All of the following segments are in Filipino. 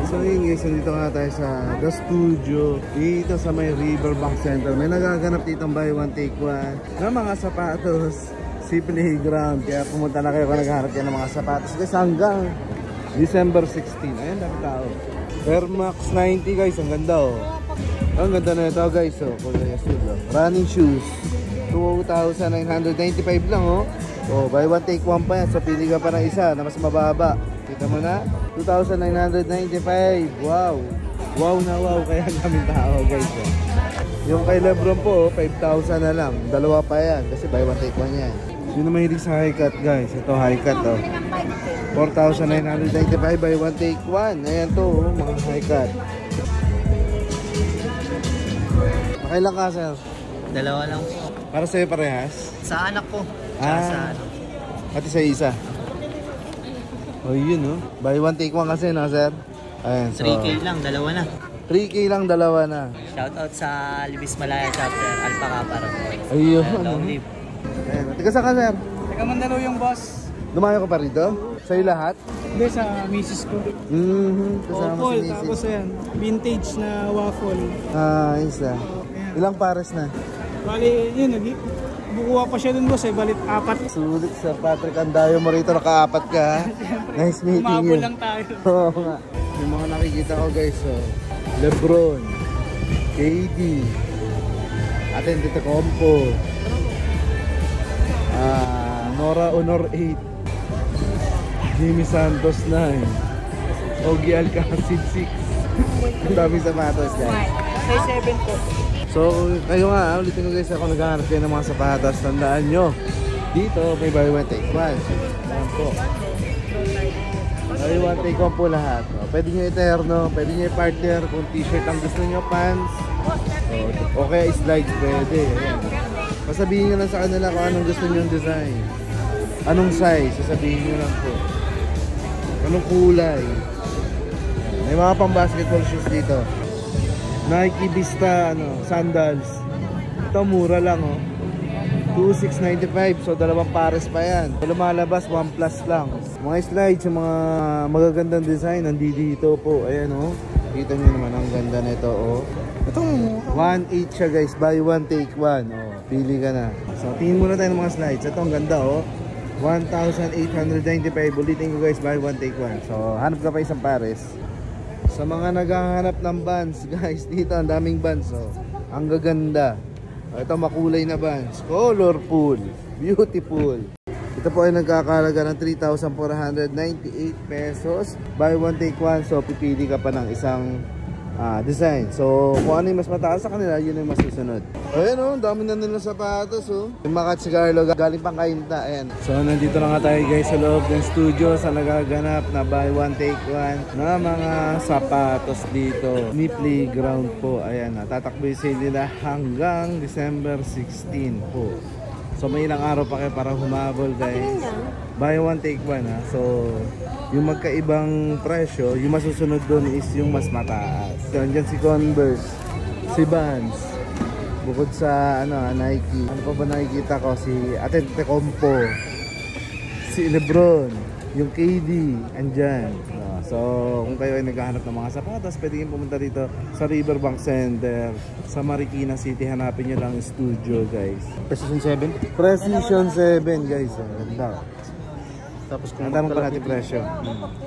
So yun guys, nandito nga tayo sa The Studio dito sa may Riverbank Center. May nagaganap ditong buy one take one na mga sapatos, si Playground. Kaya pumunta na kayo kung naghahanap yan ng mga sapatos guys hanggang December 16. Ayan, dami tao. Air Max 90 guys, ang ganda oh. Ang ganda na ito guys oh. Running shoes 2,995 lang oh. Oh, buy one take one pa yan. So pili ka pa ng isa na mas mababa. Kita mo na 2,995. Wow. Wow na wow. Kaya daming tao guys oh. Yung kay Lebron po 5,000 na lang. Dalawa pa yan kasi buy one take one yan. Sino mahilig sa high cut guys? Ito high cut oh. 4,995 buy one take one. Ayan to oh, mga high cut. Makailan ka sir? Dalawa lang po. Para sa'yo parehas? Sa anak ko. Sa ano. Pati sa isa. Oh yun oh. Buy one take one kasi no sir? Ayan, so 3K lang, dalawa na. 3K lang, dalawa na. Shoutout sa Libis Malaya chapter, Alpaca para. Ayun. Long live. Ayan, tiga saan ka sir? Taga Mandalo yung boss. Dumayo ka pa rito? Sa'yo lahat? Hindi, sa misis ko. Kasama Waffle, si Mrs. tapos ayan, vintage na waffle. Ah, isa. Ayan. Ilang pares na? Bali, yun, bukuha pa siya dun boss eh, balit 4. Sulit Sir Patrick, ang dayo mo rito, naka-4 ka. Nice meeting you. Umabol lang tayo. Oo nga. Yung mga nakikita ko guys, oh. Lebron, KD, Antetokounmpo, Nora Honor 8, Jimmy Santos 9, Ogie Alcacid 6. Ang daming sapatos guys. Size 7 po. So kayo nga, ulitin ko guys, ako naghahanap kayo ng mga sapatos. Tandaan nyo, dito may buy one take one. Ayan po, buy one take one po lahat. Pwede nyo eterno, pwede nyo partner. Kung t-shirt ang gusto nyo, pants, o kaya slides, pwede. Ayan. Pasabihin nyo lang sa kanila kung anong gusto nyo yung design, anong size, sasabihin nyo lang po, anong kulay. May mga pang basketball shoes dito. Nike Vista sandals. Ito mura lang oh. 2,695. So dalawang pares pa yan. Lumalabas 1 plus lang. Mga slides, yung mga magagandang design nandito po. Ayan oh. Kita nyo naman ang ganda nito oh. Ito 1.8 siya guys. Buy one take one oh. Pili ka na. So tingin muna tayo ng mga slides. Ito ang ganda oh. 1,895. Ulitin ko guys, buy one take one. So hanap ka pa isang pares. Sa mga naghahanap ng bands guys, dito ang daming bands oh. Ang gaganda. Ito makulay na bands, colorful, beautiful. Ito po ay nagkakalaga ng 3,498 pesos. Buy one take one. So pipili ka pa ng isang design. So kung ano yung mas mataas sa kanila, yun yung mas susunod. Ayan oh, dami na nila sapatos oh. Yung Makat Cigarlo galing pang Kainta. Ayan. So nandito na nga tayo guys sa loob ng studio sa nagaganap na buy one take one na mga sapatos dito ni Playground po. Ayan, tatakbo yung sale nila hanggang December 16 po. So may ilang araw pa kayo para humabol guys. Buy one take one ha. So yung magkaibang presyo, yung masusunod doon is yung mas mataas. So andyan si Converse, si Vans, bukod sa Nike. Ano pa ba nakikita ko? Si Antetokounmpo, si Lebron, yung KD, andyan. So kung kayo ay naghahanap ng mga sapatos, pwede kayong pumunta dito sa Riverbank Center sa Marikina City. Hanapin nyo lang yung studio guys. Precision 7? Precision 7 guys. Ganda. Tapos kung tanong pa natin presyo.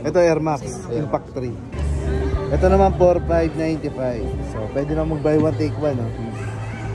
Ito Air Max Impact 3. Ito naman 4,595. So pwede na mag buy one take one oh.